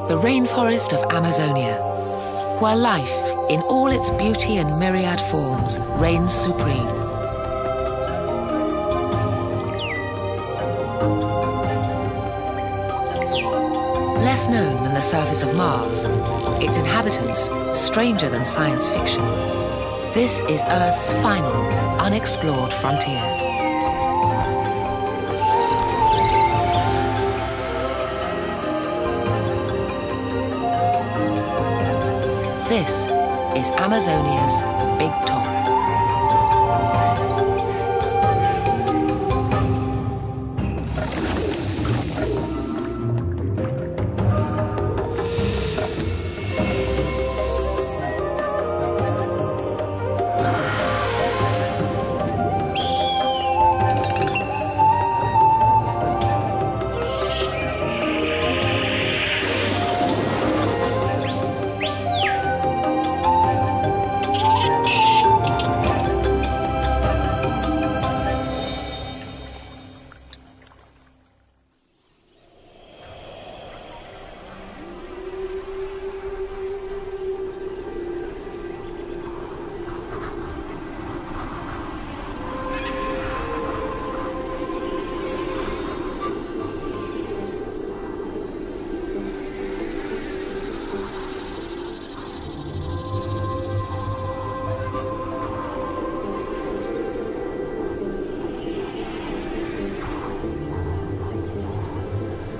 The rainforest of Amazonia, where life, in all its beauty and myriad forms, reigns supreme. Less known than the surface of Mars, its inhabitants stranger than science fiction. This is Earth's final, unexplored frontier. This is Amazonia's Big Top.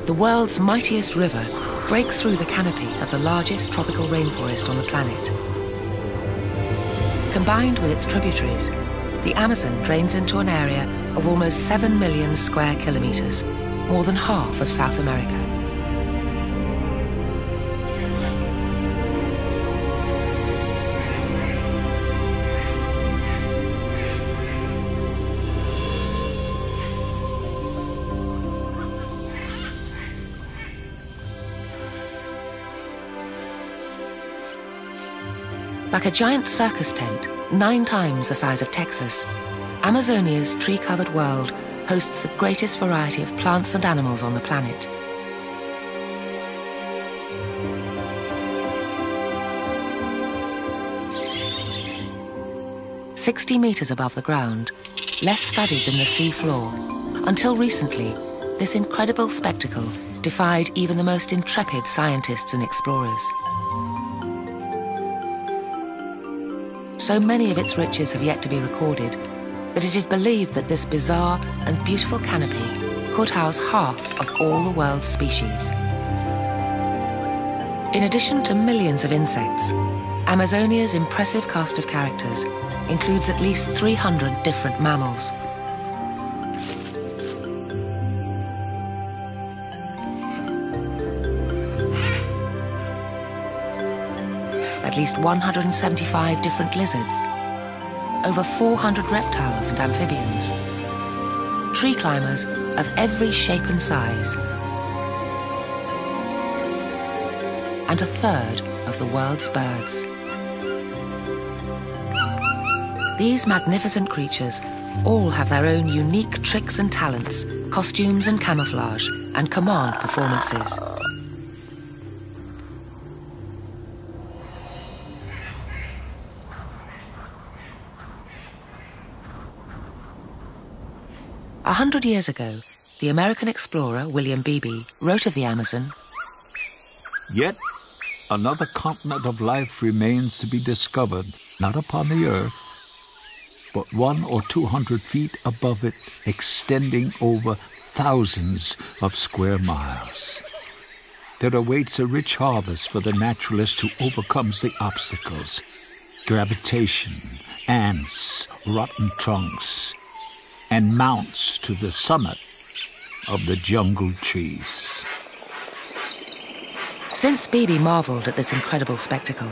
The world's mightiest river breaks through the canopy of the largest tropical rainforest on the planet. Combined with its tributaries, the Amazon drains into an area of almost 7 million square kilometers, more than half of South America. Like a giant circus tent, 9 times the size of Texas, Amazonia's tree-covered world hosts the greatest variety of plants and animals on the planet. "60 meters above the ground, less studied than the sea floor, until recently, this incredible spectacle defied even the most intrepid scientists and explorers. So many of its riches have yet to be recorded that it is believed that this bizarre and beautiful canopy could house half of all the world's species. In addition to millions of insects, Amazonia's impressive cast of characters includes at least 300 different mammals. At least 175 different lizards, over 400 reptiles and amphibians, tree climbers of every shape and size, and a third of the world's birds. These magnificent creatures all have their own unique tricks and talents, costumes and camouflage, and command performances. A 100 years ago, the American explorer William Beebe wrote of the Amazon, "Yet another continent of life remains to be discovered, not upon the earth, but 100 or 200 feet above it, extending over thousands of square miles. There awaits a rich harvest for the naturalist who overcomes the obstacles: gravitation, ants, rotten trunks, and mounts to the summit of the jungle trees." Since Beebe marveled at this incredible spectacle,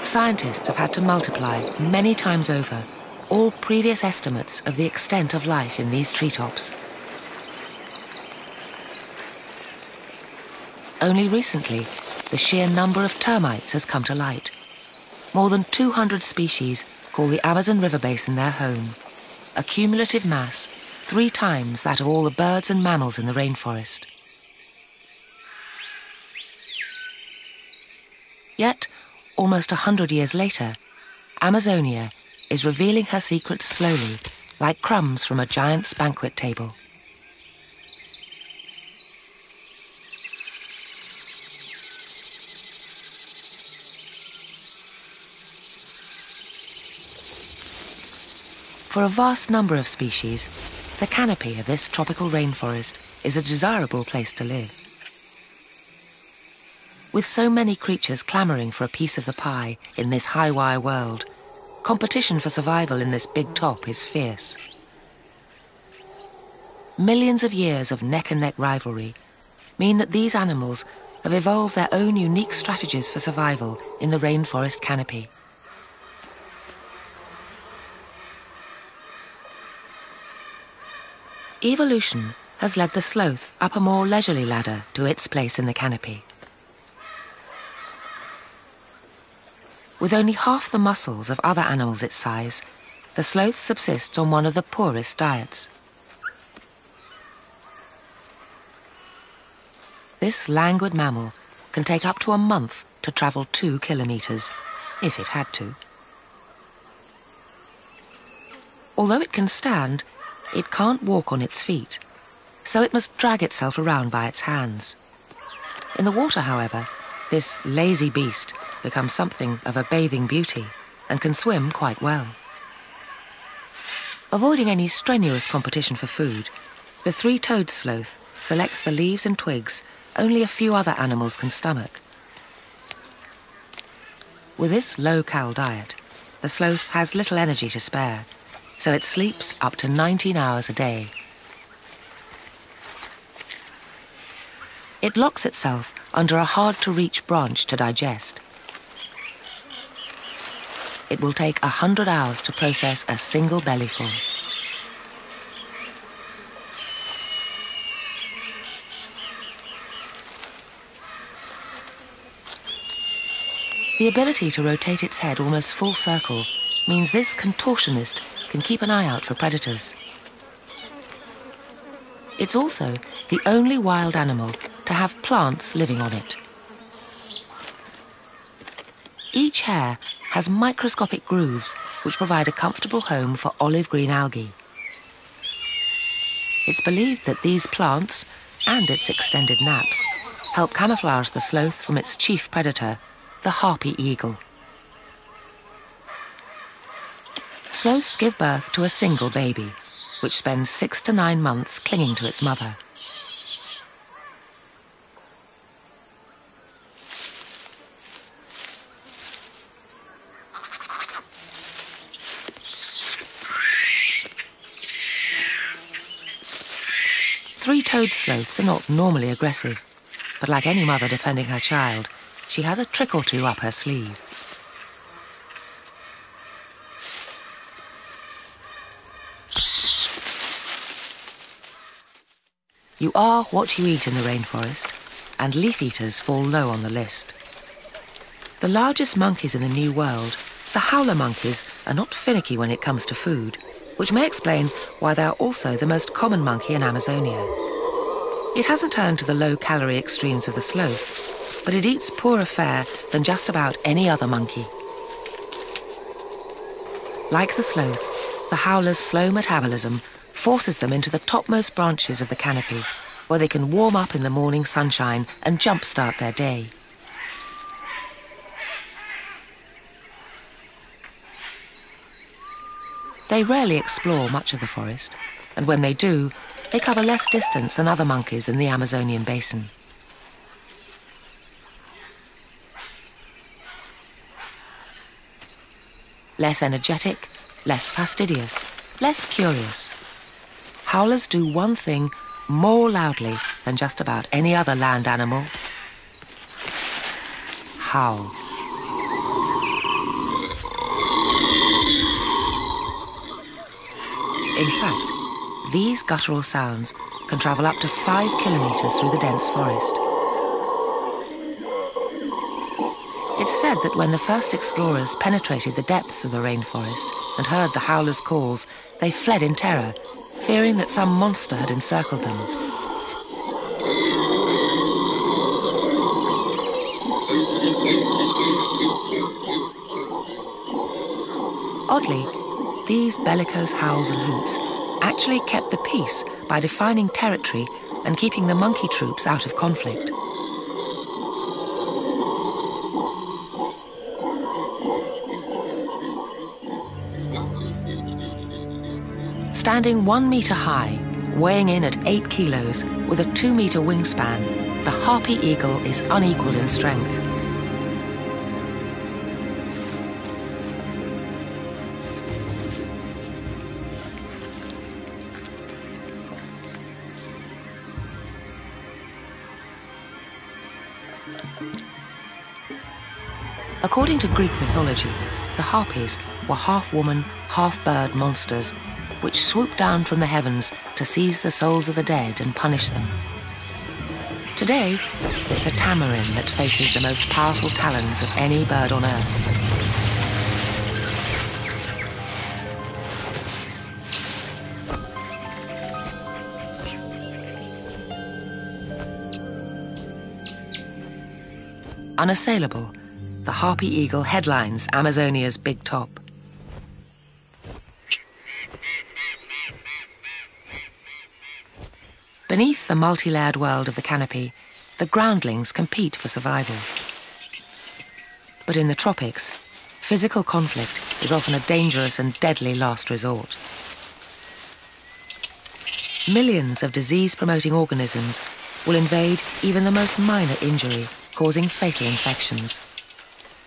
scientists have had to multiply many times over all previous estimates of the extent of life in these treetops. Only recently, the sheer number of termites has come to light. More than 200 species call the Amazon River Basin their home, a cumulative mass 3 times that of all the birds and mammals in the rainforest. Yet, almost 100 years later, Amazonia is revealing her secrets slowly, like crumbs from a giant's banquet table. For a vast number of species, the canopy of this tropical rainforest is a desirable place to live. With so many creatures clamoring for a piece of the pie in this high-wire world, competition for survival in this big top is fierce. Millions of years of neck-and-neck rivalry mean that these animals have evolved their own unique strategies for survival in the rainforest canopy. Evolution has led the sloth up a more leisurely ladder to its place in the canopy. With only half the muscles of other animals its size, the sloth subsists on one of the poorest diets. This languid mammal can take up to a month to travel 2 kilometers, if it had to. Although it can stand, it can't walk on its feet, so it must drag itself around by its hands. In the water, however, this lazy beast becomes something of a bathing beauty and can swim quite well. Avoiding any strenuous competition for food, the three-toed sloth selects the leaves and twigs only a few other animals can stomach. With this low-cal diet, the sloth has little energy to spare, so it sleeps up to 19 hours a day. It locks itself under a hard-to-reach branch to digest. It will take 100 hours to process a single bellyful. The ability to rotate its head almost full circle means this contortionist can keep an eye out for predators. It's also the only wild animal to have plants living on it. Each hair has microscopic grooves which provide a comfortable home for olive green algae. It's believed that these plants, and its extended naps, help camouflage the sloth from its chief predator, the harpy eagle. Sloths give birth to a single baby, which spends 6 to 9 months clinging to its mother. Three-toed sloths are not normally aggressive, but like any mother defending her child, she has a trick or two up her sleeve. You are what you eat in the rainforest, and leaf eaters fall low on the list. The largest monkeys in the New World, the howler monkeys, are not finicky when it comes to food, which may explain why they are also the most common monkey in Amazonia. It hasn't turned to the low-calorie extremes of the sloth, but it eats poorer fare than just about any other monkey. Like the sloth, the howler's slow metabolism forces them into the topmost branches of the canopy, where they can warm up in the morning sunshine and jumpstart their day. They rarely explore much of the forest, and when they do, they cover less distance than other monkeys in the Amazonian basin. Less energetic, less fastidious, less curious. Howlers do one thing more loudly than just about any other land animal: howl. In fact, these guttural sounds can travel up to 5 kilometers through the dense forest. It's said that when the first explorers penetrated the depths of the rainforest and heard the howlers' calls, they fled in terror, fearing that some monster had encircled them. Oddly, these bellicose howls and hoots actually kept the peace by defining territory and keeping the monkey troops out of conflict. Standing 1 meter high, weighing in at 8 kilos, with a 2-meter wingspan, the harpy eagle is unequaled in strength. According to Greek mythology, the harpies were half-woman, half-bird monsters which swooped down from the heavens to seize the souls of the dead and punish them. Today, it's a tamarin that faces the most powerful talons of any bird on Earth. Unassailable, the harpy eagle headlines Amazonia's big top. Beneath the multi-layered world of the canopy, the groundlings compete for survival. But in the tropics, physical conflict is often a dangerous and deadly last resort. Millions of disease-promoting organisms will invade even the most minor injury, causing fatal infections.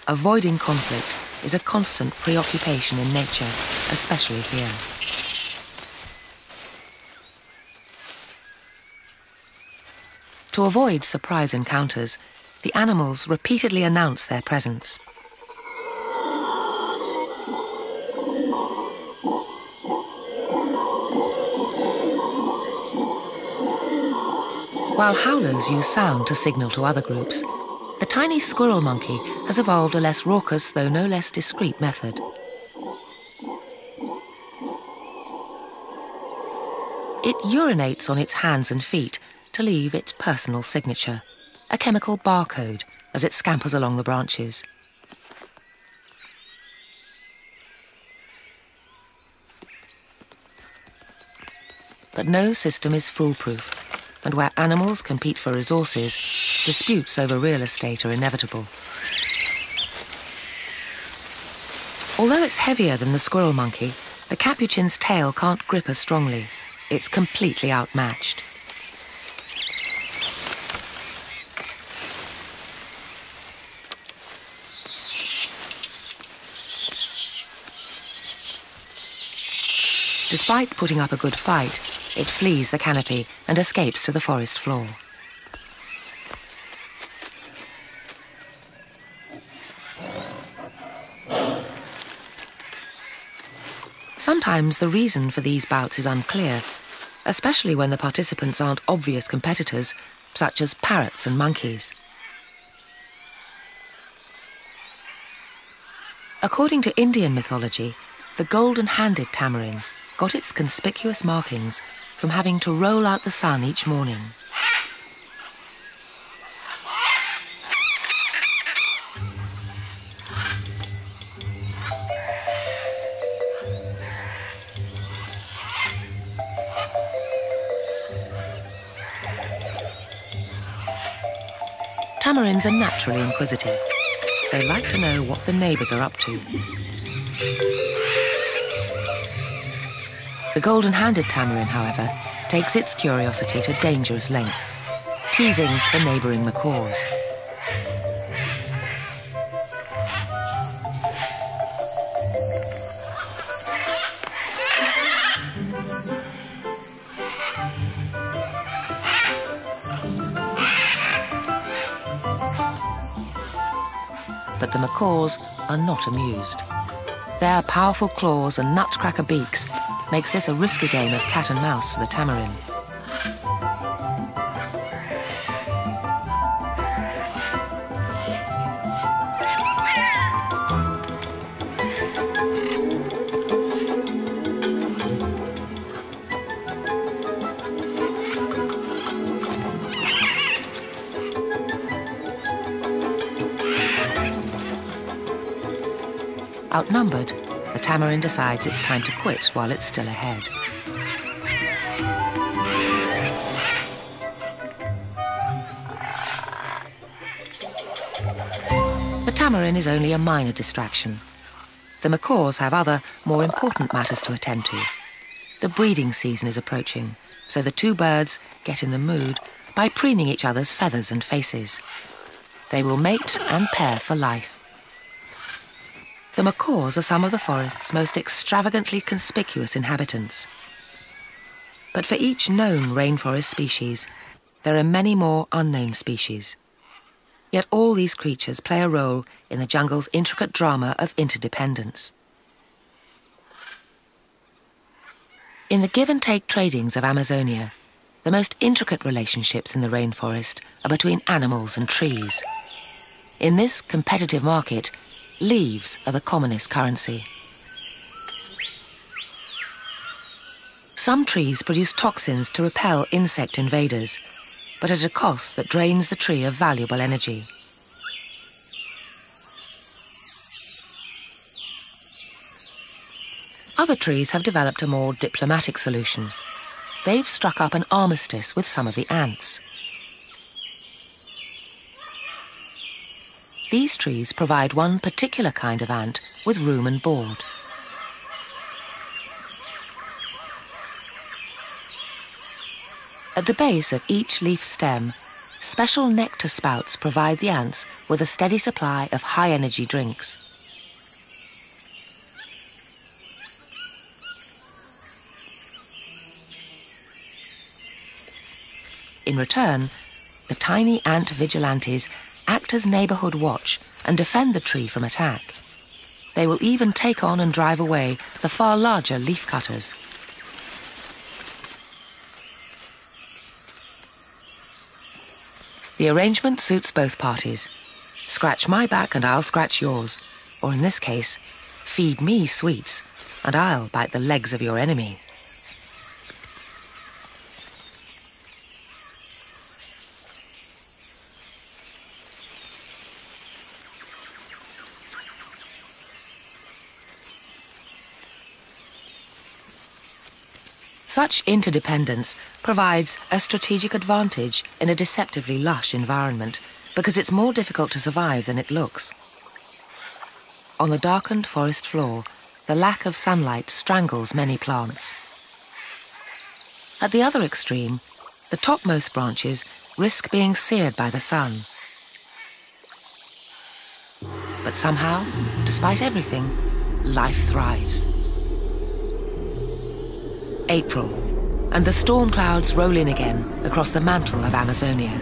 Avoiding conflict is a constant preoccupation in nature, especially here. To avoid surprise encounters, the animals repeatedly announce their presence. While howlers use sound to signal to other groups, the tiny squirrel monkey has evolved a less raucous, though no less discreet method. It urinates on its hands and feet to leave its personal signature, a chemical barcode, as it scampers along the branches. But no system is foolproof, and where animals compete for resources, disputes over real estate are inevitable. Although it's heavier than the squirrel monkey, the capuchin's tail can't grip as strongly. It's completely outmatched. Despite putting up a good fight, it flees the canopy and escapes to the forest floor. Sometimes the reason for these bouts is unclear, especially when the participants aren't obvious competitors, such as parrots and monkeys. According to Indian mythology, the golden-handed tamarin got its conspicuous markings from having to roll out the sun each morning. Tamarins are naturally inquisitive. They like to know what the neighbours are up to. The golden-handed tamarin, however, takes its curiosity to dangerous lengths, teasing the neighbouring macaws. But the macaws are not amused. Their powerful claws and nutcracker beaks makes this a risky game of cat and mouse for the tamarin. Outnumbered, the tamarin decides it's time to quit while it's still ahead. The tamarin is only a minor distraction. The macaws have other, more important matters to attend to. The breeding season is approaching, so the two birds get in the mood by preening each other's feathers and faces. They will mate and pair for life. The macaws are some of the forest's most extravagantly conspicuous inhabitants. But for each known rainforest species, there are many more unknown species. Yet all these creatures play a role in the jungle's intricate drama of interdependence. In the give-and-take tradings of Amazonia, the most intricate relationships in the rainforest are between animals and trees. In this competitive market, leaves are the commonest currency. Some trees produce toxins to repel insect invaders, but at a cost that drains the tree of valuable energy. Other trees have developed a more diplomatic solution. They've struck up an armistice with some of the ants. These trees provide one particular kind of ant with room and board. At the base of each leaf stem, special nectar spouts provide the ants with a steady supply of high-energy drinks. In return, the tiny ant vigilantes act as neighborhood watch and defend the tree from attack. They will even take on and drive away the far larger leaf cutters. The arrangement suits both parties. Scratch my back and I'll scratch yours. Or in this case, feed me sweets and I'll bite the legs of your enemy. Such interdependence provides a strategic advantage in a deceptively lush environment because it's more difficult to survive than it looks. On the darkened forest floor, the lack of sunlight strangles many plants. At the other extreme, the topmost branches risk being seared by the sun. But somehow, despite everything, life thrives. April, and the storm clouds roll in again across the mantle of Amazonia.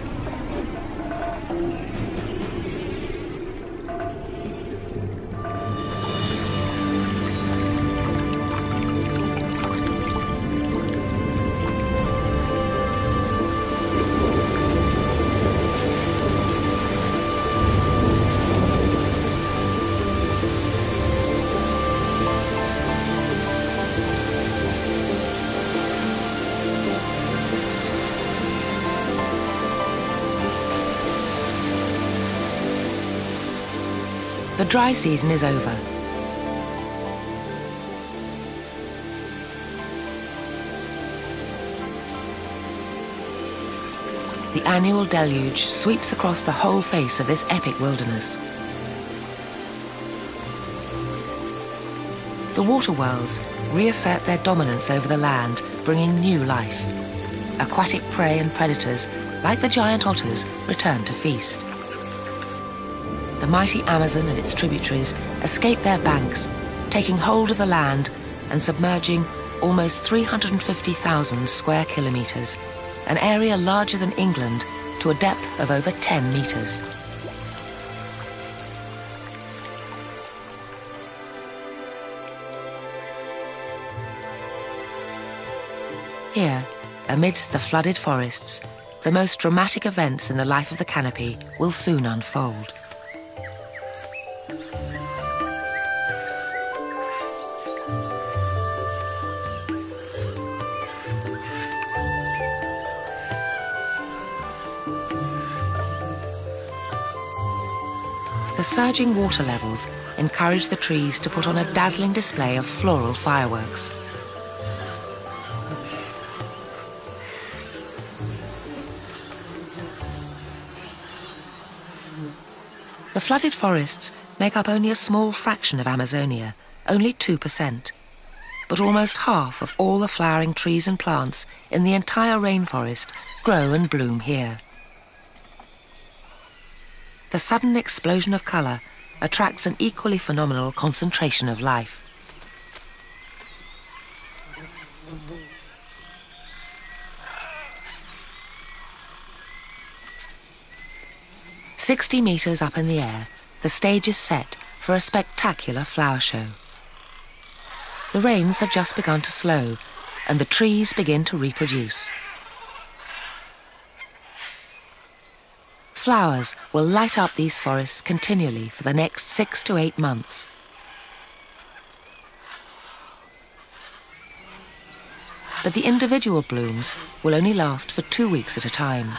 The dry season is over. The annual deluge sweeps across the whole face of this epic wilderness. The water worlds reassert their dominance over the land, bringing new life. Aquatic prey and predators, like the giant otters, return to feast. The mighty Amazon and its tributaries escape their banks, taking hold of the land and submerging almost 350,000 square kilometers, an area larger than England, to a depth of over 10 meters. Here, amidst the flooded forests, the most dramatic events in the life of the canopy will soon unfold. The surging water levels encourage the trees to put on a dazzling display of floral fireworks. The flooded forests make up only a small fraction of Amazonia, only 2%. But almost half of all the flowering trees and plants in the entire rainforest grow and bloom here. The sudden explosion of colour attracts an equally phenomenal concentration of life. "60 metres up in the air, the stage is set for a spectacular flower show. The rains have just begun to slow, and the trees begin to reproduce. Flowers will light up these forests continually for the next 6 to 8 months. But the individual blooms will only last for 2 weeks at a time.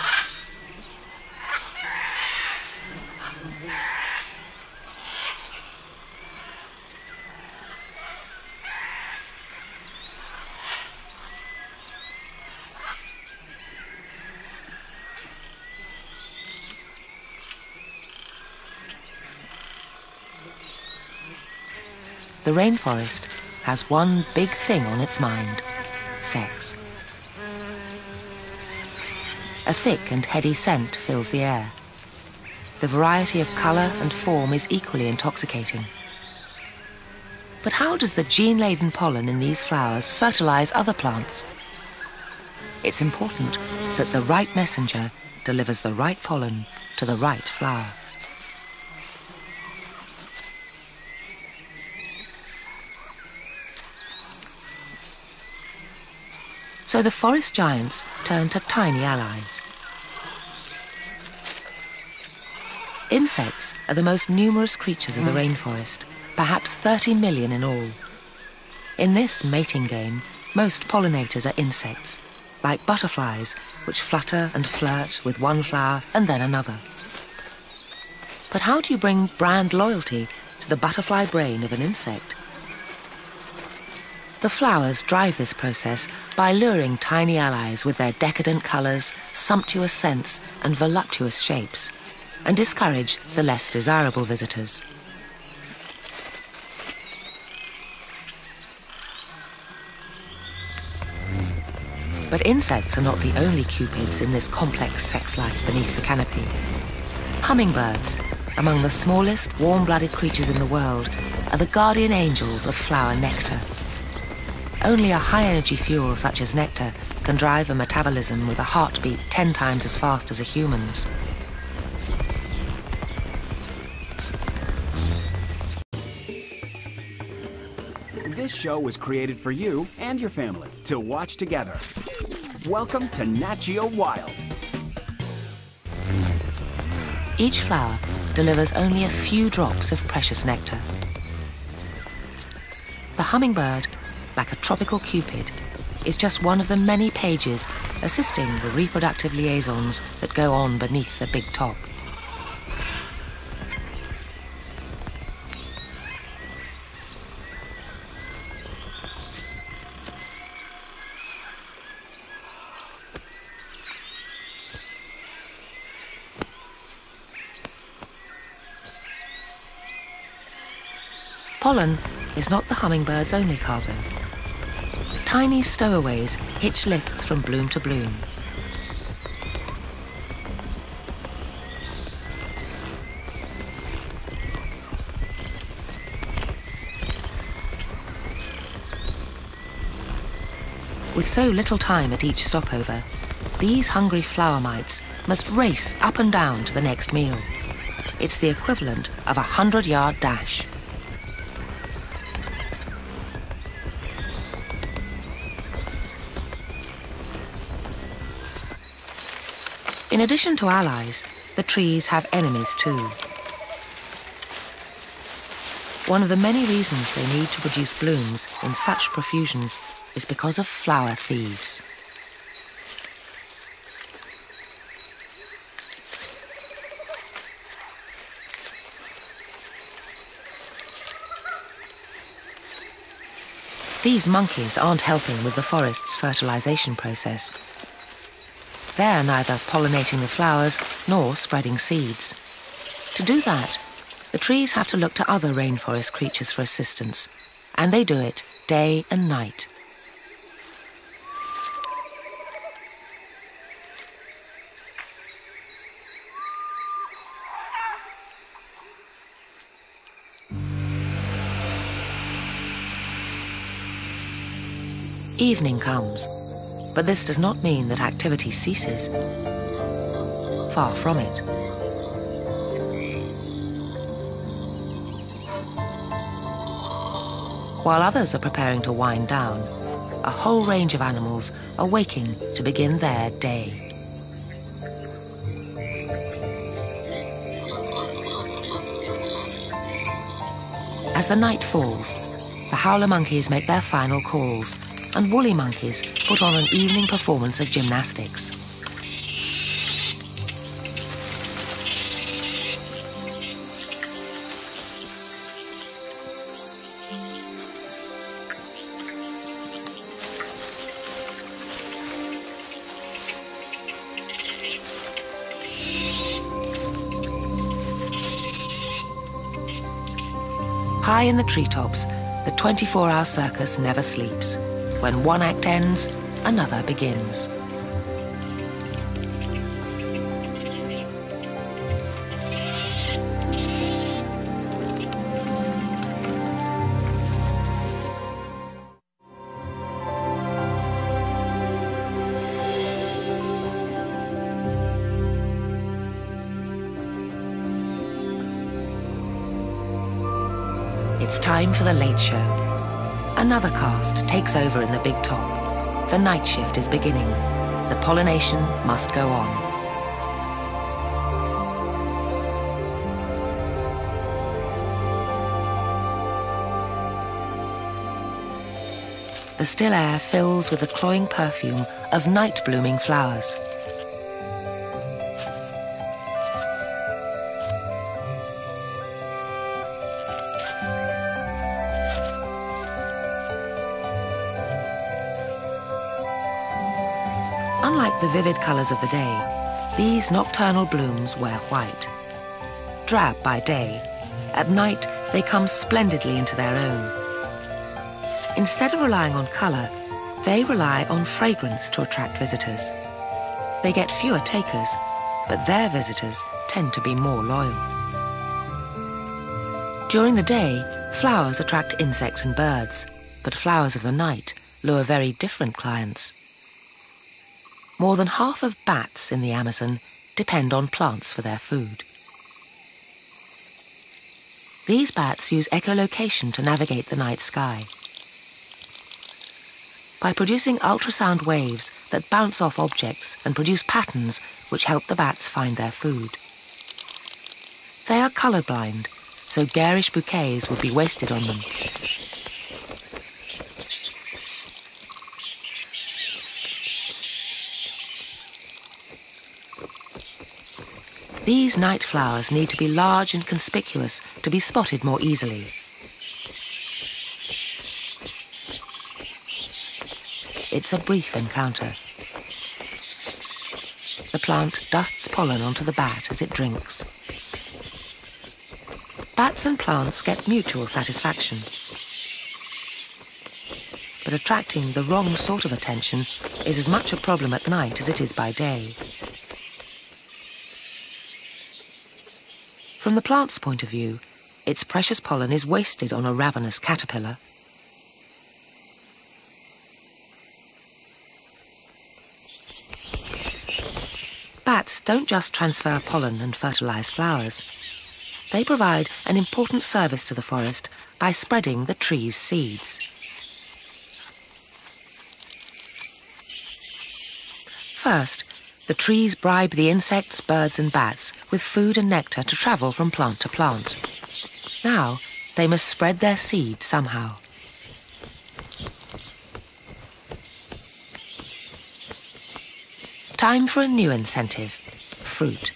The rainforest has one big thing on its mind: sex. A thick and heady scent fills the air. The variety of colour and form is equally intoxicating. But how does the gene-laden pollen in these flowers fertilise other plants? It's important that the right messenger delivers the right pollen to the right flower. So the forest giants turn to tiny allies. Insects are the most numerous creatures of the rainforest, perhaps 30 million in all. In this mating game, most pollinators are insects, like butterflies, which flutter and flirt with one flower and then another. But how do you bring brand loyalty to the butterfly brain of an insect? The flowers drive this process by luring tiny allies with their decadent colours, sumptuous scents and voluptuous shapes, and discourage the less desirable visitors. But insects are not the only cupids in this complex sex life beneath the canopy. Hummingbirds, among the smallest warm-blooded creatures in the world, are the guardian angels of flower nectar. Only a high-energy fuel such as nectar can drive a metabolism with a heartbeat 10 times as fast as a human's. This show was created for you and your family to watch together. Welcome to Nat Geo Wild. Each flower delivers only a few drops of precious nectar. The hummingbird, like a tropical cupid, is just one of the many pages assisting the reproductive liaisons that go on beneath the big top. Pollen is not the hummingbird's only cargo. Tiny stowaways hitch lifts from bloom to bloom. With so little time at each stopover, these hungry flower mites must race up and down to the next meal. It's the equivalent of a 100-yard dash. In addition to allies, the trees have enemies too. One of the many reasons they need to produce blooms in such profusion is because of flower thieves. These monkeys aren't helping with the forest's fertilization process. They're neither pollinating the flowers nor spreading seeds. To do that, the trees have to look to other rainforest creatures for assistance, and they do it day and night. Evening comes, but this does not mean that activity ceases. Far from it. While others are preparing to wind down, a whole range of animals are waking to begin their day. As the night falls, the howler monkeys make their final calls, and woolly monkeys put on an evening performance of gymnastics. High in the treetops, the 24-hour circus never sleeps. When one act ends, another begins. It's time for the late show. Another cast takes over in the big top. The night shift is beginning. The pollination must go on. The still air fills with the cloying perfume of night-blooming flowers. Unlike the vivid colours of the day, these nocturnal blooms wear white. Drab by day, at night they come splendidly into their own. Instead of relying on colour, they rely on fragrance to attract visitors. They get fewer takers, but their visitors tend to be more loyal. During the day, flowers attract insects and birds, but flowers of the night lure very different clients. More than half of bats in the Amazon depend on plants for their food. These bats use echolocation to navigate the night sky. By producing ultrasound waves that bounce off objects and produce patterns which help the bats find their food. They are colorblind, so garish bouquets would be wasted on them. These night flowers need to be large and conspicuous to be spotted more easily. It's a brief encounter. The plant dusts pollen onto the bat as it drinks. Bats and plants get mutual satisfaction. But attracting the wrong sort of attention is as much a problem at night as it is by day. From the plant's point of view, its precious pollen is wasted on a ravenous caterpillar. Bats don't just transfer pollen and fertilize flowers. They provide an important service to the forest by spreading the tree's seeds. First, the trees bribe the insects, birds and bats with food and nectar to travel from plant to plant. Now, they must spread their seed somehow. Time for a new incentive, fruit.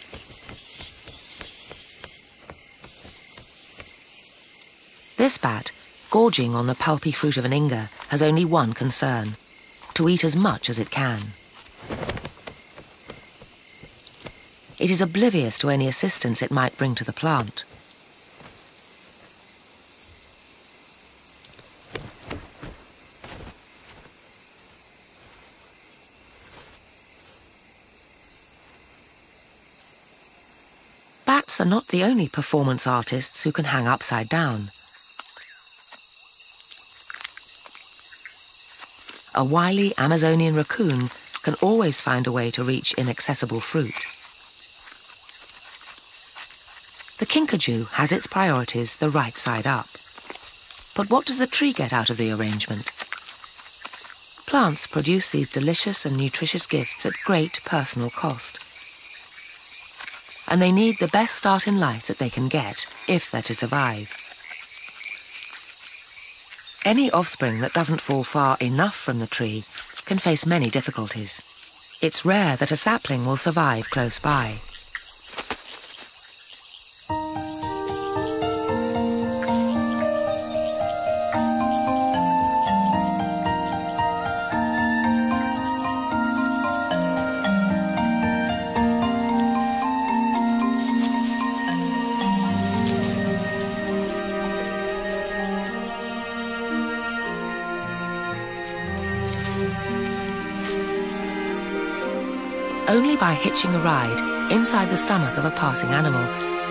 This bat, gorging on the pulpy fruit of an inga, has only one concern: to eat as much as it can. It is oblivious to any assistance it might bring to the plant. Bats are not the only performance artists who can hang upside down. A wily Amazonian raccoon can always find a way to reach inaccessible fruit. The kinkajou has its priorities the right side up. But what does the tree get out of the arrangement? Plants produce these delicious and nutritious gifts at great personal cost. And they need the best start in life that they can get, if they're to survive. Any offspring that doesn't fall far enough from the tree can face many difficulties. It's rare that a sapling will survive close by. Only by hitching a ride inside the stomach of a passing animal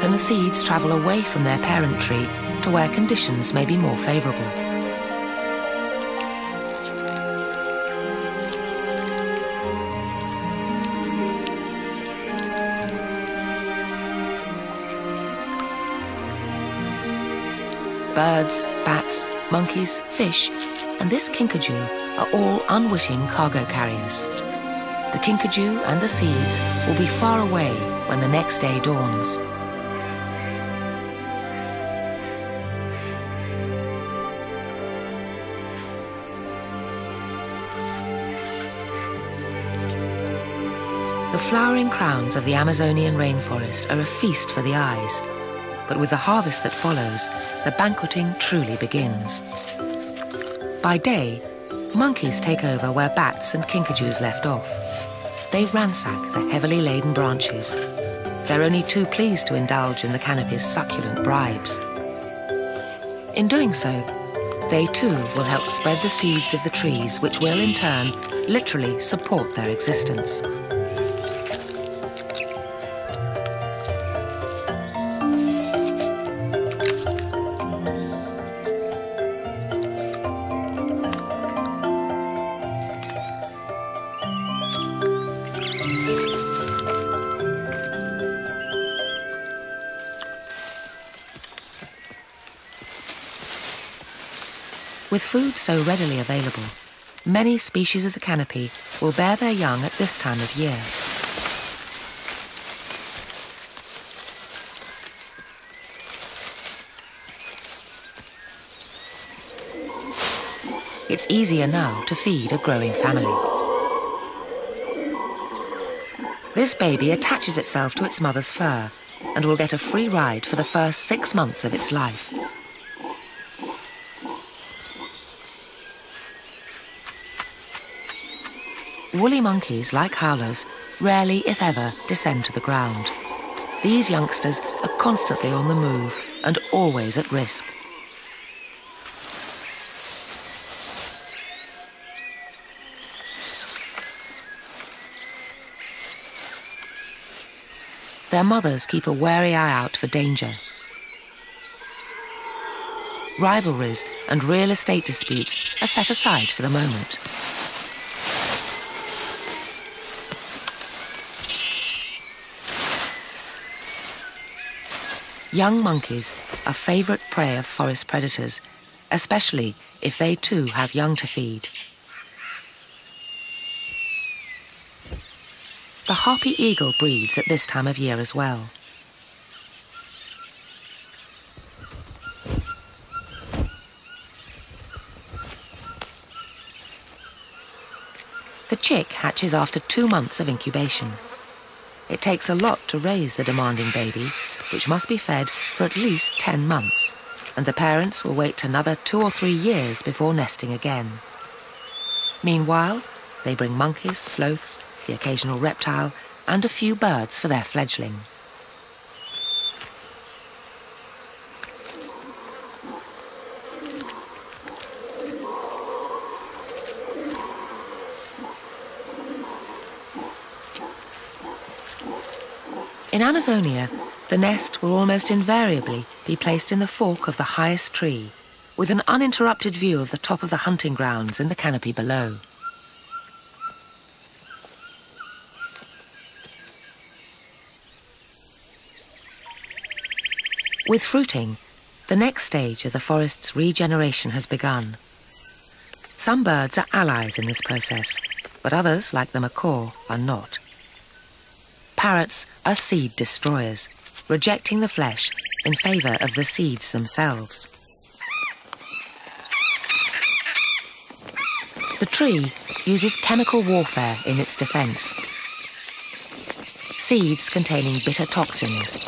can the seeds travel away from their parent tree to where conditions may be more favourable. Birds, bats, monkeys, fish, and this kinkajou are all unwitting cargo carriers. The kinkajou and the seeds will be far away when the next day dawns. The flowering crowns of the Amazonian rainforest are a feast for the eyes, but with the harvest that follows, the banqueting truly begins. By day, monkeys take over where bats and kinkajous left off. They ransack the heavily laden branches. They're only too pleased to indulge in the canopy's succulent bribes. In doing so, they too will help spread the seeds of the trees, which will in turn literally support their existence. With food so readily available, many species of the canopy will bear their young at this time of year. It's easier now to feed a growing family. This baby attaches itself to its mother's fur and will get a free ride for the first 6 months of its life. Woolly monkeys, like howlers, rarely, if ever, descend to the ground. These youngsters are constantly on the move and always at risk. Their mothers keep a wary eye out for danger. Rivalries and real estate disputes are set aside for the moment. Young monkeys are favourite prey of forest predators, especially if they too have young to feed. The harpy eagle breeds at this time of year as well. The chick hatches after 2 months of incubation. It takes a lot to raise the demanding baby, which must be fed for at least 10 months, and the parents will wait another 2 or 3 years before nesting again. Meanwhile, they bring monkeys, sloths, the occasional reptile, and a few birds for their fledgling. In Amazonia, the nest will almost invariably be placed in the fork of the highest tree, with an uninterrupted view of the top of the hunting grounds in the canopy below. With fruiting, the next stage of the forest's regeneration has begun. Some birds are allies in this process, but others, like the macaw, are not. Parrots are seed destroyers, rejecting the flesh in favour of the seeds themselves. The tree uses chemical warfare in its defence. Seeds containing bitter toxins.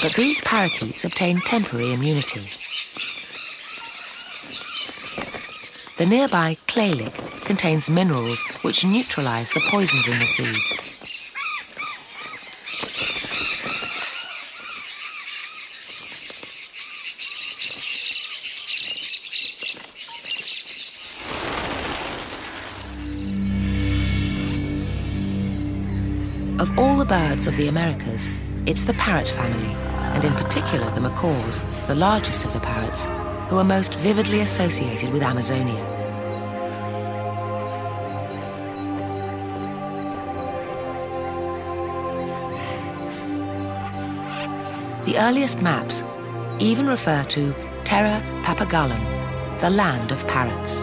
But these parakeets obtain temporary immunity. The nearby clay lick contains minerals which neutralise the poisons in the seeds. Of all the birds of the Americas, it's the parrot family, and in particular the macaws, the largest of the parrots, who are most vividly associated with Amazonia. The earliest maps even refer to Terra Papagallum, the land of parrots.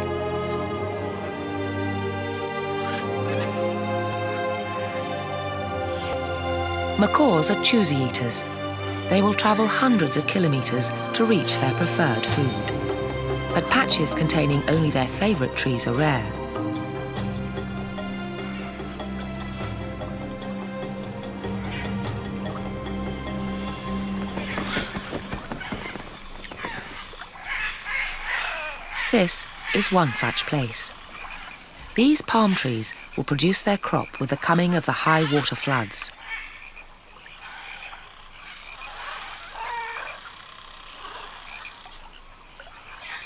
Macaws are choosy eaters. They will travel hundreds of kilometres to reach their preferred food. But patches containing only their favourite trees are rare. This is one such place. These palm trees will produce their crop with the coming of the high water floods.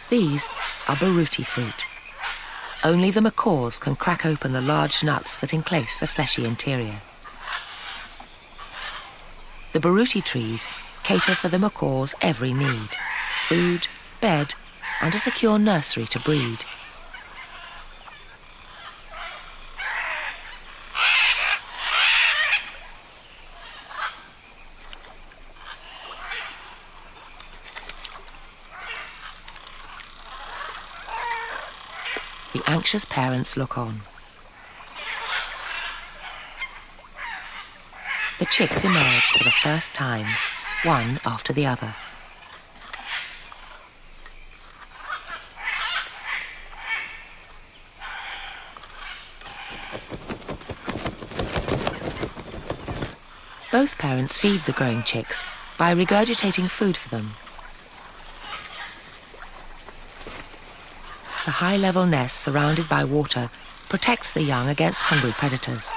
These are baruti fruit. Only the macaws can crack open the large nuts that enclose the fleshy interior. The baruti trees cater for the macaw's every need: food, bed, and a secure nursery to breed. The anxious parents look on. The chicks emerge for the first time, one after the other. Both parents feed the growing chicks by regurgitating food for them. The high-level nest surrounded by water protects the young against hungry predators.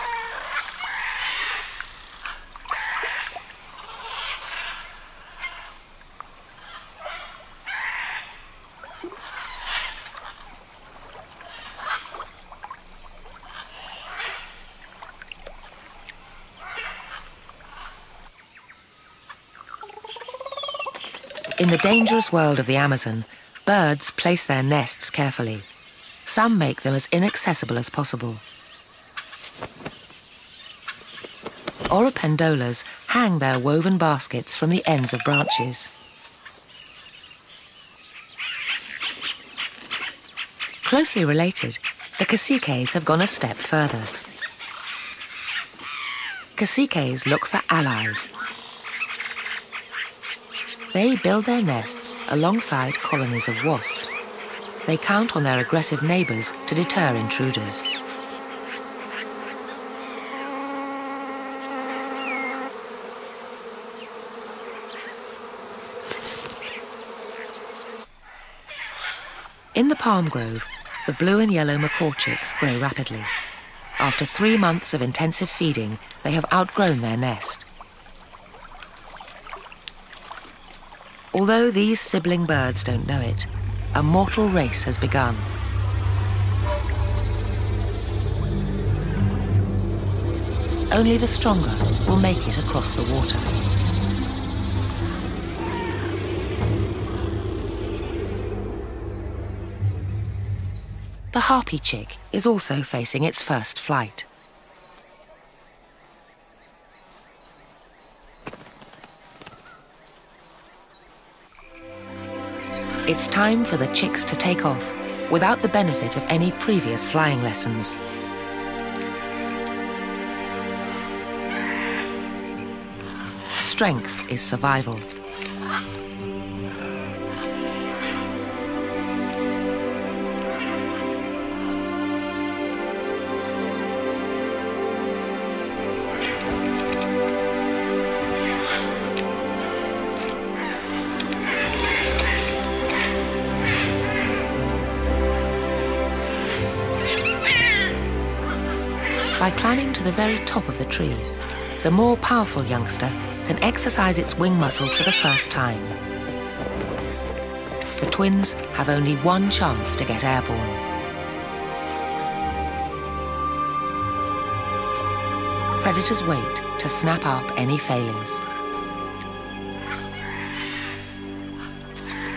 In the dangerous world of the Amazon, birds place their nests carefully. Some make them as inaccessible as possible. Oropendolas hang their woven baskets from the ends of branches. Closely related, the caciques have gone a step further. Caciques look for allies. They build their nests alongside colonies of wasps. They count on their aggressive neighbours to deter intruders. In the palm grove, the blue and yellow macaw chicks grow rapidly. After 3 months of intensive feeding, they have outgrown their nest. Although these sibling birds don't know it, a mortal race has begun. Only the stronger will make it across the water. The harpy chick is also facing its first flight. It's time for the chicks to take off without the benefit of any previous flying lessons. Strength is survival. By climbing to the very top of the tree, the more powerful youngster can exercise its wing muscles for the first time. The twins have only one chance to get airborne. Predators wait to snap up any failures.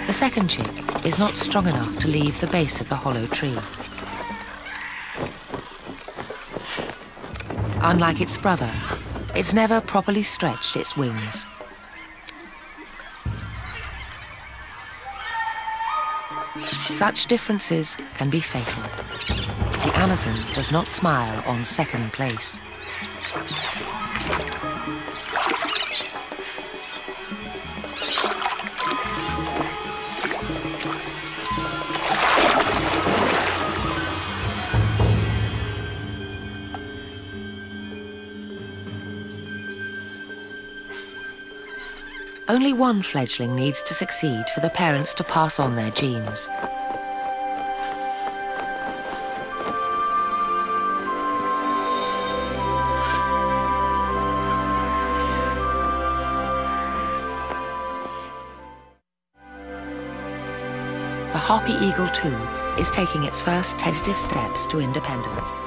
The second chick is not strong enough to leave the base of the hollow tree. Unlike its brother, it's never properly stretched its wings. Such differences can be fatal. The Amazon does not smile on second place. Only one fledgling needs to succeed for the parents to pass on their genes. The harpy eagle, too, is taking its first tentative steps to independence.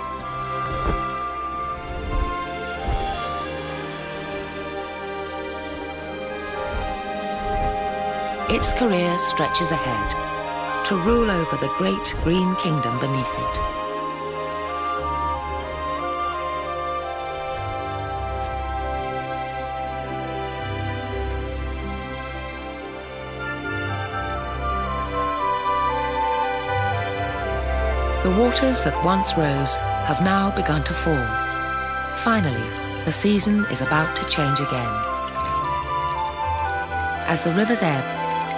Its career stretches ahead, to rule over the great green kingdom beneath it. The waters that once rose have now begun to fall. Finally, the season is about to change again. As the rivers ebb,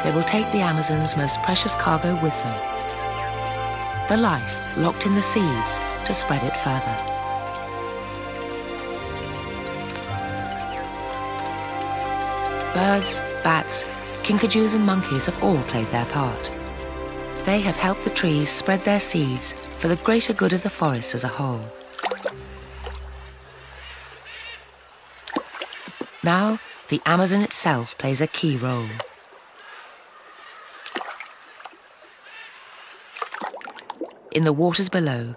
they will take the Amazon's most precious cargo with them. The life locked in the seeds to spread it further. Birds, bats, kinkajous and monkeys have all played their part. They have helped the trees spread their seeds for the greater good of the forest as a whole. Now, the Amazon itself plays a key role. In the waters below,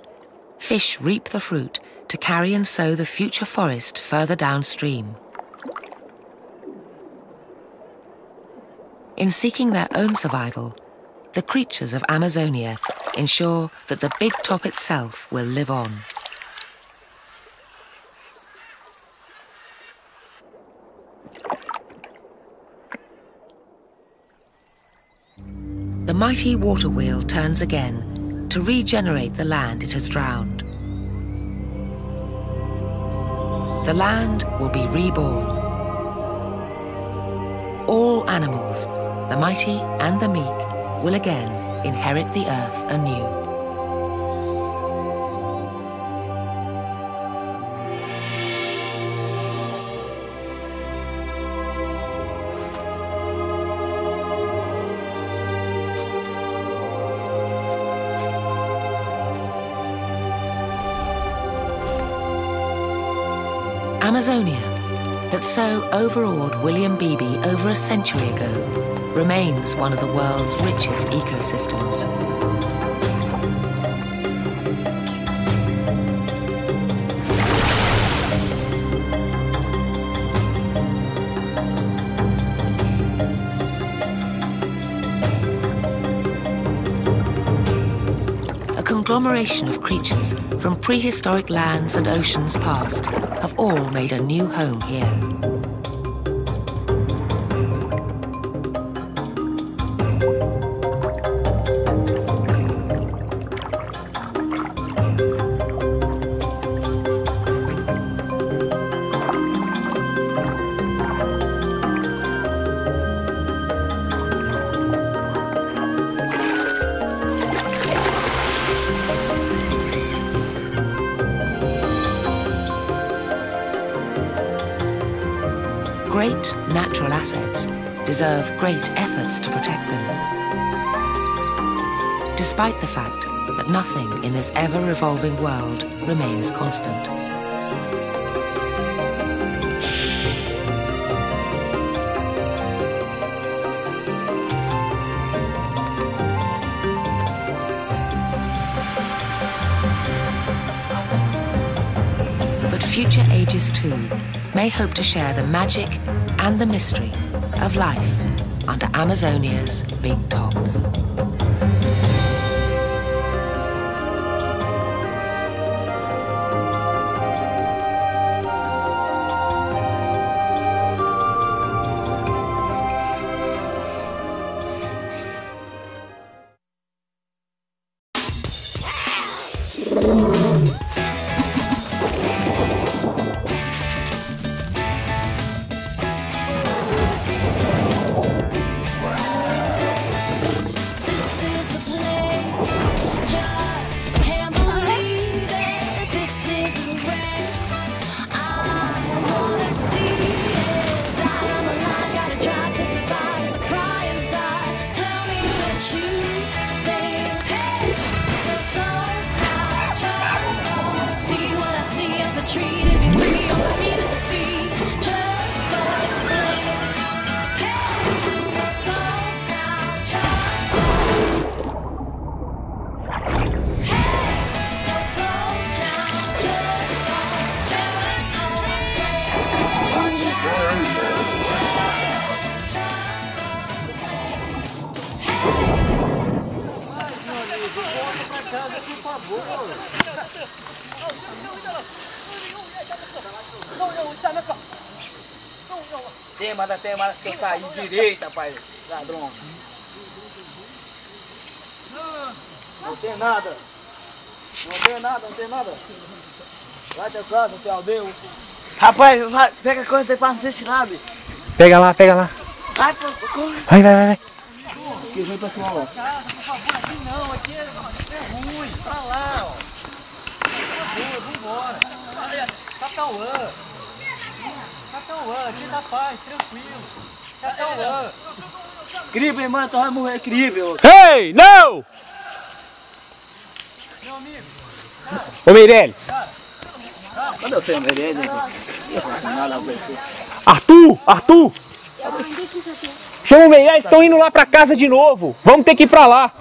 fish reap the fruit to carry and sow the future forest further downstream. In seeking their own survival, the creatures of Amazonia ensure that the big top itself will live on. The mighty water wheel turns again to regenerate the land it has drowned. The land will be reborn. All animals, the mighty and the meek, will again inherit the earth anew. Amazonia, that so overawed William Beebe over a century ago, remains one of the world's richest ecosystems. A conglomeration of creatures from prehistoric lands and oceans past have all made a new home here. Great natural assets deserve great efforts to protect them. Despite the fact that nothing in this ever-evolving world remains constant. But future ages too may hope to share the magic and the mystery of life under Amazonia's big top. Tem mais que eu sair direita, pai, ladrão. Não tem nada. Não tem nada. Vai teu canto, teu aldeio. Rapaz, vai, pega a coisa que tem desse lado. Pega lá. Vai, corre. Vai. Que vem pessoal, ó. Cara, por favor, aqui não, aqui é ruim, pra lá, ó. Por favor, vambora. Catauã, aqui dá paz, tranquilo. Catauã. Incrível, irmão, tu vai morrer, incrível. Hey, não! Meu amigo. Ô Meirelles. Cadê você, Meirelles? Nada a ver. Arthur! Chama o Meirelles, estão indo lá pra casa de novo. Vamos ter que ir pra lá.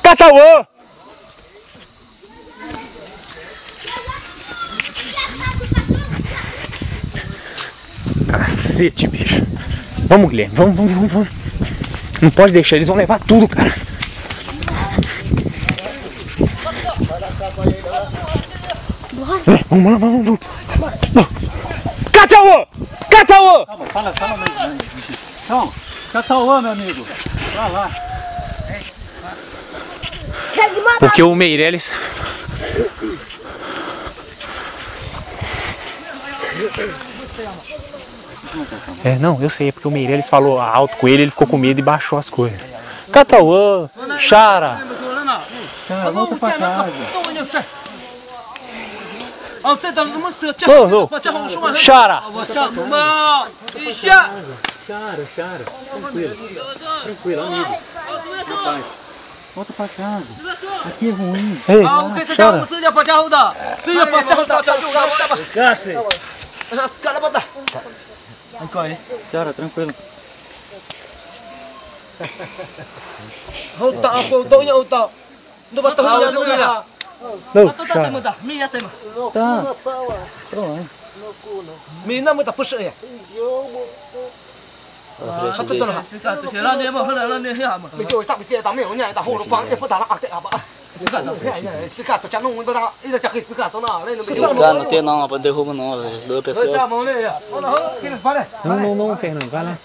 Catauã! Cacete, bicho. Vamos, Guilherme. Vamos. Não pode deixar, eles vão levar tudo, cara. Vamos. Catauã! Fala mesmo. Então, Catauã, meu amigo. Vai lá. Porque o Meirelles... Não, eu sei, é porque o Meirelles falou alto com ele ficou com medo e baixou as coisas. Catauã, Xara. Volta pra casa. Xara. Chara, tranquilo. Tranquilo, amigo. Rapaz, volta pra casa. Aqui é ruim. Ei, Chara. Chara, tranquilo. Não, Chara. Tá. Pronto. Mina muita puxa aí. Não tem não, para derrubar não, duas pessoas. Não, Fernando, vai lá.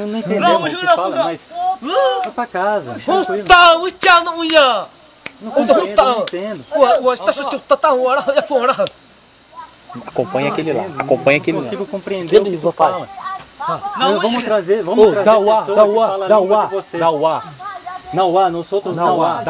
Não entendeu o que fala, mas vai pra casa, tranquilo. Não entendo. Acompanha aquele lá, Não consigo compreender o que você fala. Vamos trazer, dá o ar. Nauá, nós outros Nauá.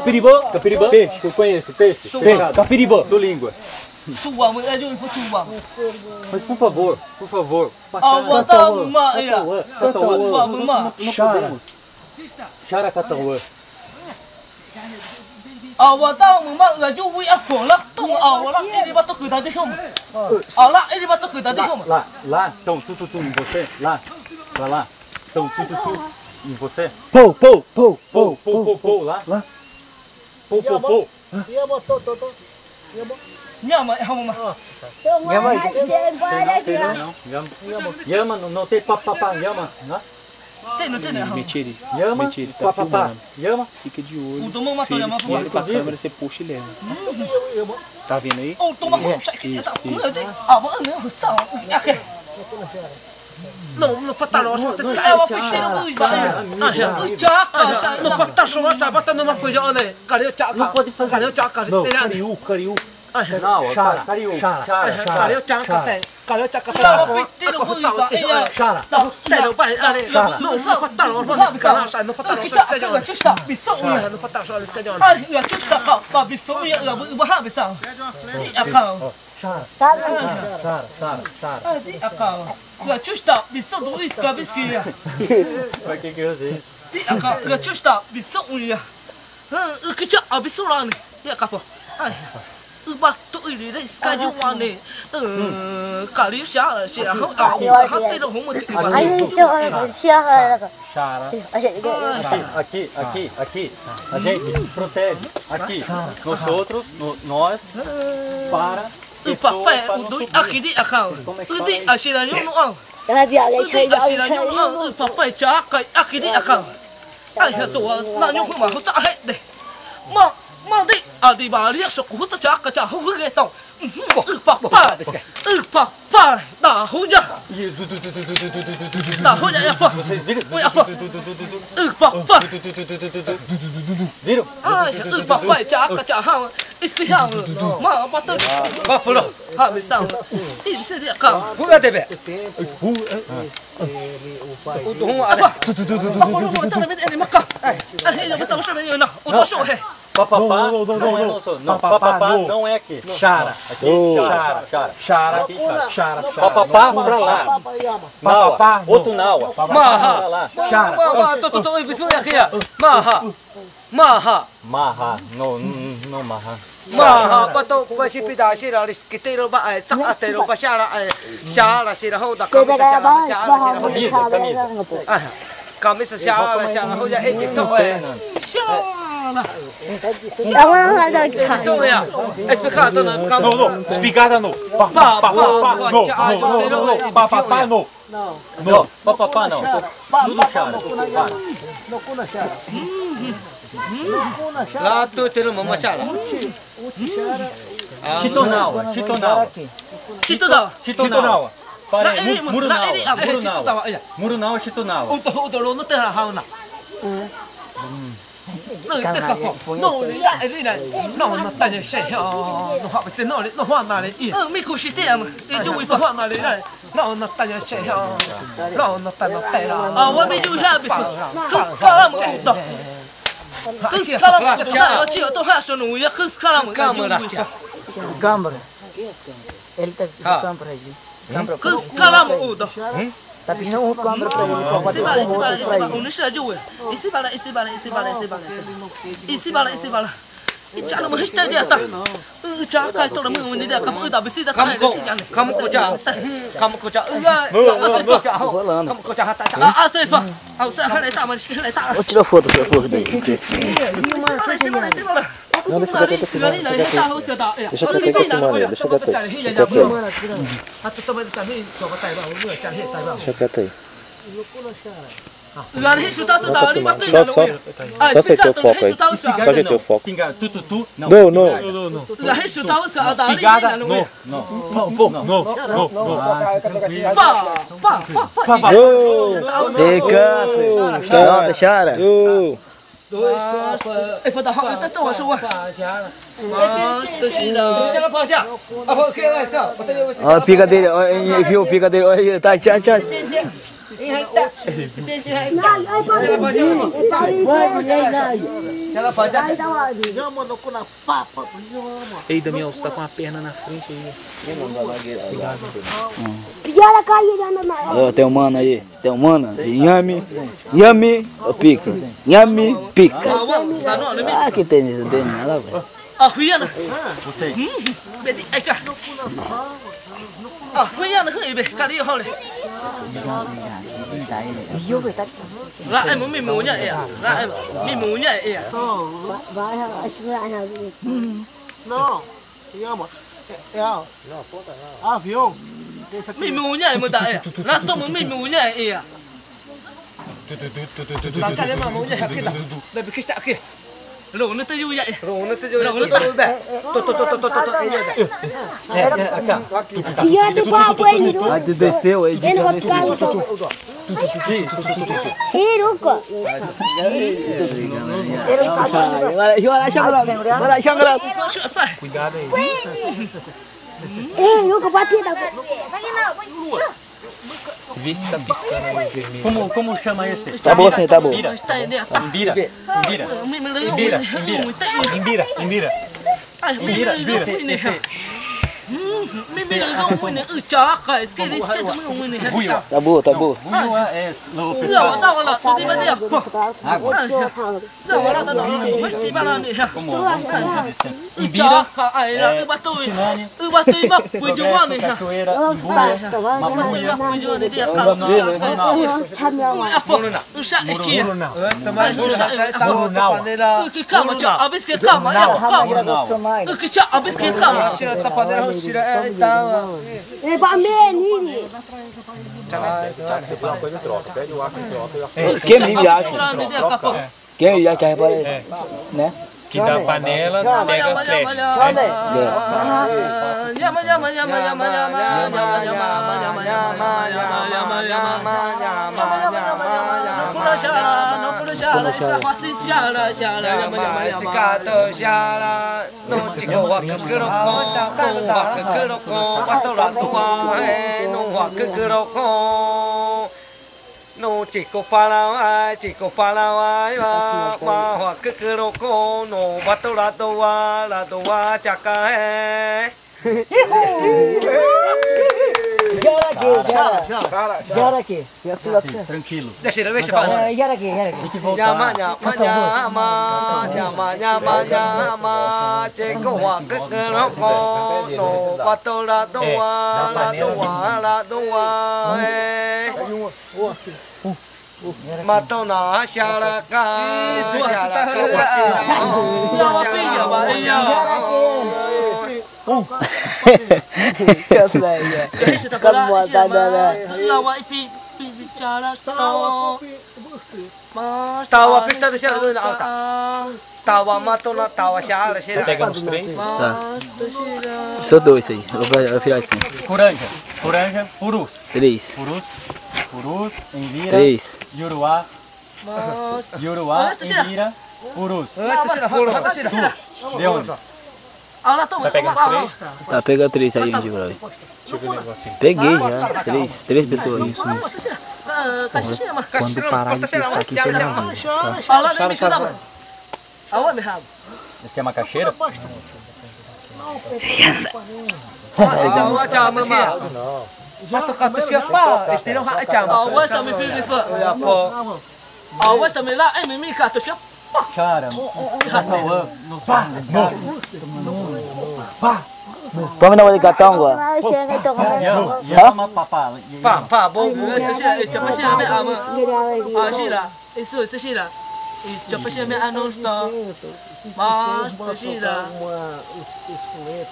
Capiribá, peixe, eu conheço, peixe. Capiribá, do língua. Mas por favor. Chara Catauã. Lá, então, tu em você, lá, pra lá, então, tu em você. Pou, lá. Pou. Yama, não tem papapá, Yama, né? Mentira. Yama, tá filmando. Yama, fica de olho. Se ele olha pra câmera, você puxa e leva. Tá vendo aí? Não pata nossa, não pata nossa, bota numa coisa, olha, cadê o tchaca? Não pode fazer. Cadê o tchaca? Não, cariú. Não, Chara. Cadê o tchaca? Cadê o tchaca? Aqui. A gente protege. Aqui. Nós, para. O papai, o dois aqui de acau. O de asira eu não. O papai chaca aqui de acau. Ai, eu sou na eu vou mas a rede. Maldito, a de Maria só custa chaca já rua então. O papai, da rua. Da rua é pô. O papai. Viram? Ai, o papai chaca já rua. Espirrão. Mas bota. Papo. Ah, missão. E seria calma. Buga debe. O dom a. Papo não bota na mente ele maca. Ai, ele não tá chamando não. O doxo é. Papapá não é aqui. Chara. Chara. Papapá pra lá. Naua. Outro Naua. Maha. Chara. Tô bispo aqui. Maha. Não Maha. Maha, pato pasipida sira kitero ba atero ba shara sira ho da camisa. Camisa shara ho ya episode. Espicata no campo. No, spiegata no. Papapá no. No, papapá não. Tudo Chara. Lá tu tem uma machada. Chitonawa. Murunawa, Chitonawa. No, tá de cheio. No, não, não, não, não, não, não, me custa tema. E eu vou falar na não na tá cheia não na tá na terra a o me do já bicho cala mo do cala mo do eu tinha tô racho no ia cala mo câmera câmera ele tá com câmera aí cala mo do tá pedindo uma câmera para ele esse bala unisha de ué esse bala já não resta dia tá já cai todo mundo nem kamu dah besi dah kamu ko ja kamu ko ja hata sepa au sa hale ta mas que tá vou tirar foto daí Agora resultado da hora bateu na lua. Ah, explica teu foco aí. Só que teu foco. Não. Agora resultado da hora na lua. Não. Pá. Não, deixara. Dois só. É para dar roda tá só sua. Olha a pica dele, viu a pica dele, olha, tá, tchau. Ei, Damião, você tá com a perna na frente aí. Tem um mano aí, Nhame, pica. Nhame, pica. Ah, que tem nada, velho. Ah, Rihanna. Você. Bedi, ai cá. Ah, Rihanna cái gì cái đi thôi. Lại em muốn mình muốn nhảy à? Lại em mình muốn nhảy à? Não, avião. Mình muốn nhảy mà tại à? Là tôi muốn mình muốn nhảy à? Làm cha em mà muốn nhảy kia ta. Đây bị cái sẹo kia. Rồng nó tới vui vậy. Rồng nó tới bẻ. Dia do papo aí, Niru. Ah, desceu aí. Ele vai ficar no chão. Siruco. Cuidado aí. Ei, Niruco, bate da. Vê se tá piscando aí vermelho. Como chama esse? Tá bom sim, tá bom. Imbira. Tá bom. Buio é no pessoal. Ele vai menino. Quem me acha? Quem me acha aparece, né? Que da panela pega a flecha. No chico palawai ma hoa kukuroko no bato la doa chaka hai. Gera aqui. Tranquilo. Deixa ele falar. Gera aqui. Nyama, chico hoa kukuroko no bato la doa hai. Matona xaraka Tawa pista do céu na alça. Tawa matona tawa xara xera. Pega nos três. Tá. Só dois aí. Vou virar assim. Coranja, purus. 3. Purus, envira. 3. Yuruá, envira, purus. Puro. De onde? Vai pegar os 3? Tá, pega 3 aí, Índio, brother. Deixa eu ver o negocinho. Peguei já, 3 pessoas. Isso. Quando parar de testar aqui, você não vai. Esse aqui é macaxeira? Cara, Vamos dar uma ligação agora. Yama papa. Papa, bom, chapa chama me ama. Ashira, isso shira. Chapa chama me anosta. Mas shira.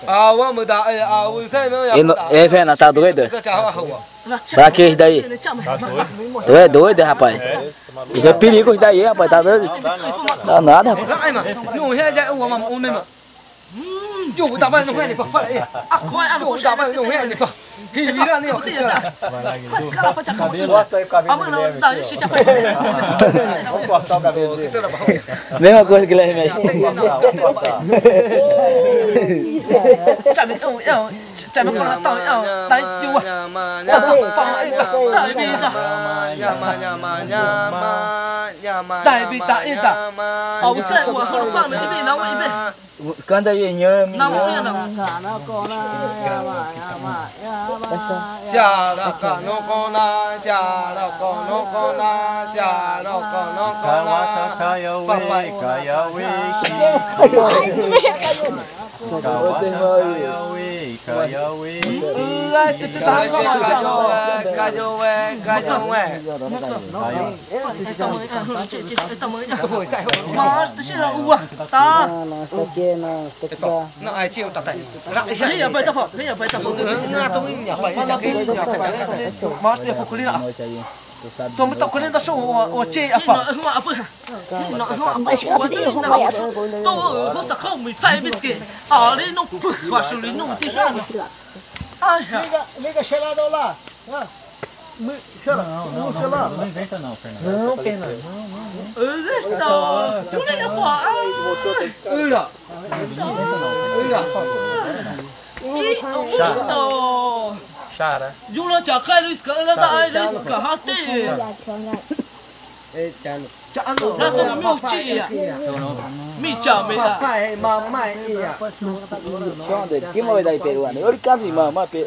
Vamos dar, você não É, Fena, tá doido? Pra que isso daí? Tu é doido, rapaz? Isso é perigo isso daí, rapaz, tá doido? Dá nada, rapaz. Não é já o mesmo. Chủ ta bay nó quen thì phải vậy. Coi ăn của ta bay nó quen thì phải. Thì ra này phải ra. Mas cara para cá. Ama não dá isso já foi. Vamos cortar o cabelo dele. Mesma coisa que ele fez. Chả biết chả biết con tao tay chua. Tại vì tại ta. Ở cái của họ放的一边然后一边。Canta aí, nhớ. Não vê não. Xà ra cả nó con na, xà ra cả nó con na, xà ra cả nó con na. Papai Kayawe. Nó ai chịu tạt tay. Bây giờ phải tập hợp, bây giờ phải tập hợp. Nga tôi nhà phải chẳng cái nhà phải chẳng cái. Mas dia pukul ni lah. Tuan betul kau ni dah show, oce apa? Apa? Nak apa? Tu, kau sakau mi fai biscuit. Ali no puh, wasu li no ti show. Ai. Liga gelado lá. Não inventa não, Fernando. Não, Fernando. Está. Tu nem apa? Ira. Chara. Jumlah cakap lu sekarang dah ada sekarang hati. Jangan. Nanti kami uci ya. Mica mera. Papai, mama iya. Chonde, que mau dai peruano? Eu quase mama pe.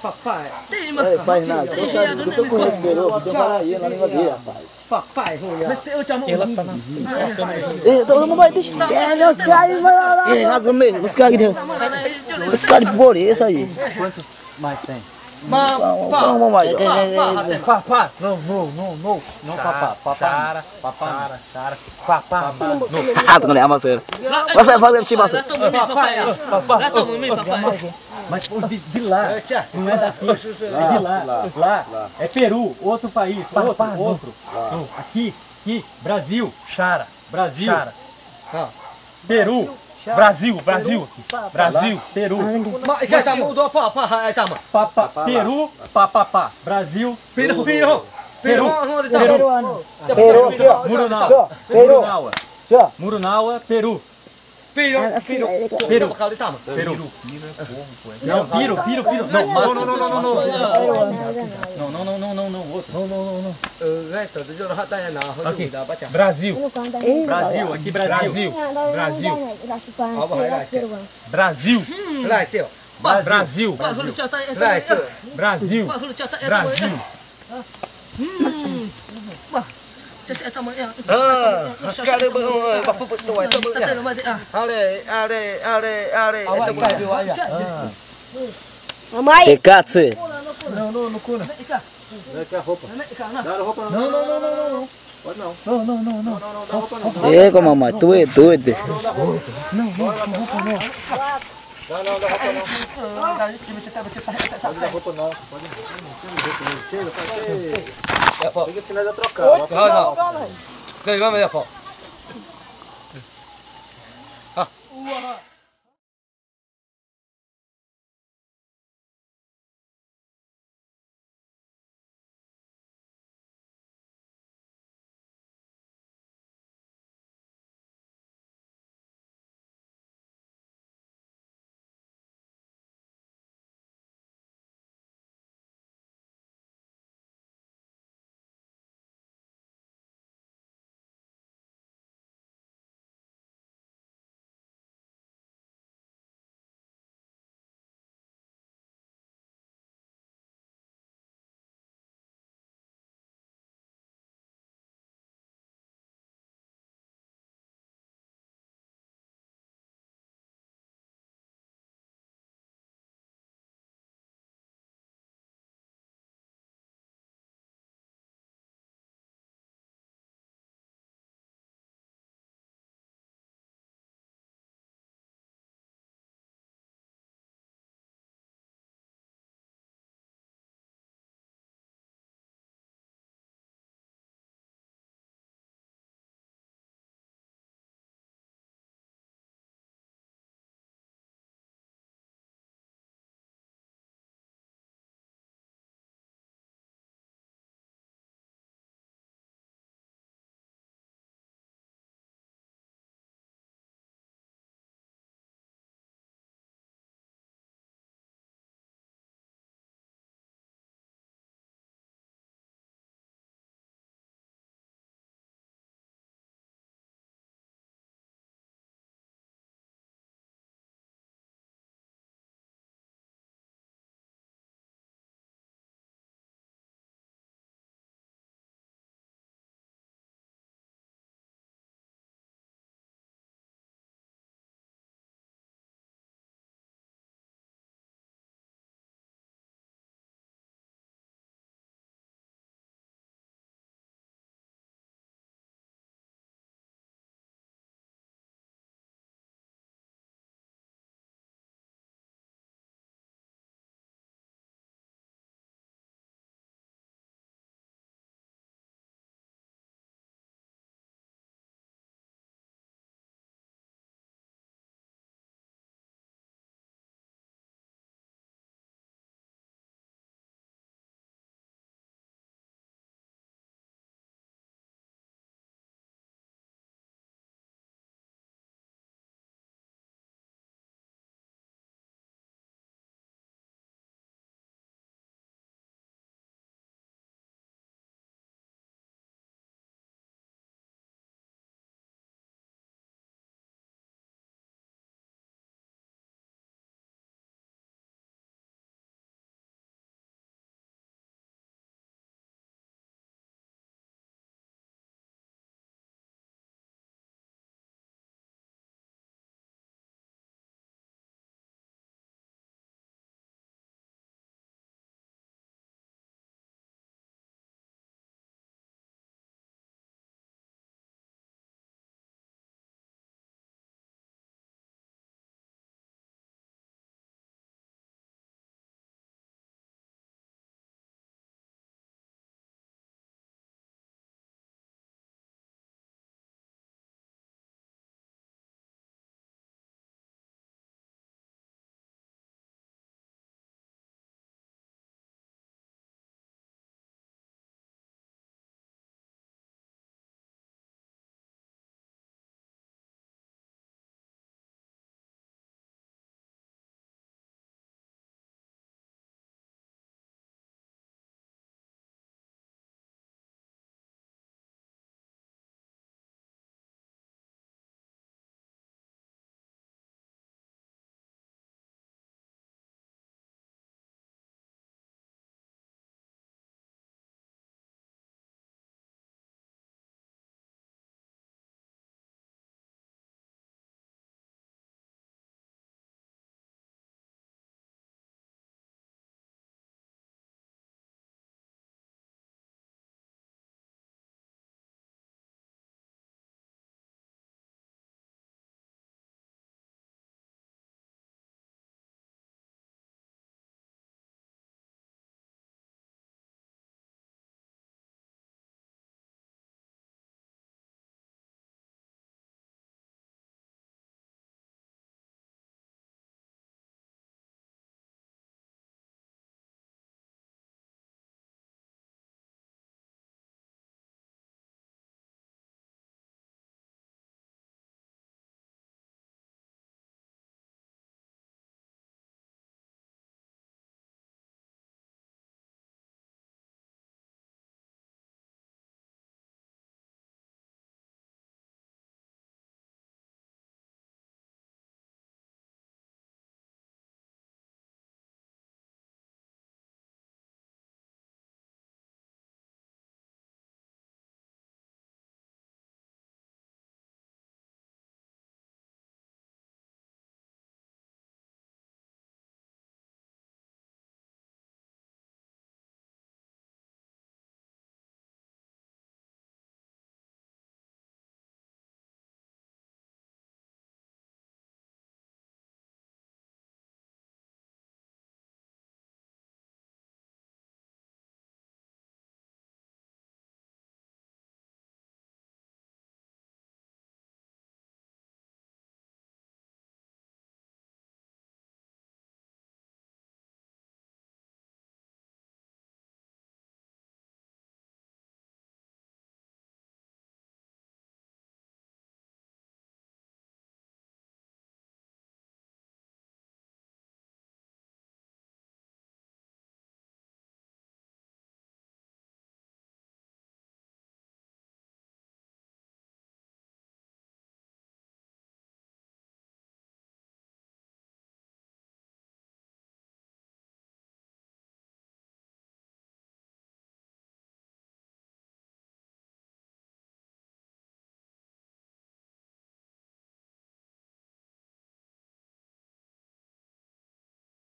Papai. Tem pai nada. Tu conhece peru, tu fala aí na língua dele, rapaz. Papai, mesti eu chamo. Todo mundo vai deixar. Os caras vai lá. Mais ou menos, os caras aqui. Os caras por isso aí. Quantos mais tem? Vamos mais. Papá. Não, papá. Papá. Ah, tu não é amasseiro. Você faz estimação. Papai. Mas de lá, não é daqui, é de lá. Lá é Peru, outro país, outro. Aqui, Brasil, Chara, Brasil. Peru. Brasil, Peru. Peru, papapá. Brasil, Murunaua, Peru. Peru. Não, Piro. Não, outro. Aqui, Brasil. Aqui, Brasil. Cakap tamu yang. Sekali bapa betul itu. Ale. Itu Mamãe. Pecatse. Não, cuna. Dá a roupa. Não. Pode não. Não. É, como mamãe, tu é doido. Não. Liga se nós trocar. Não. Vamos,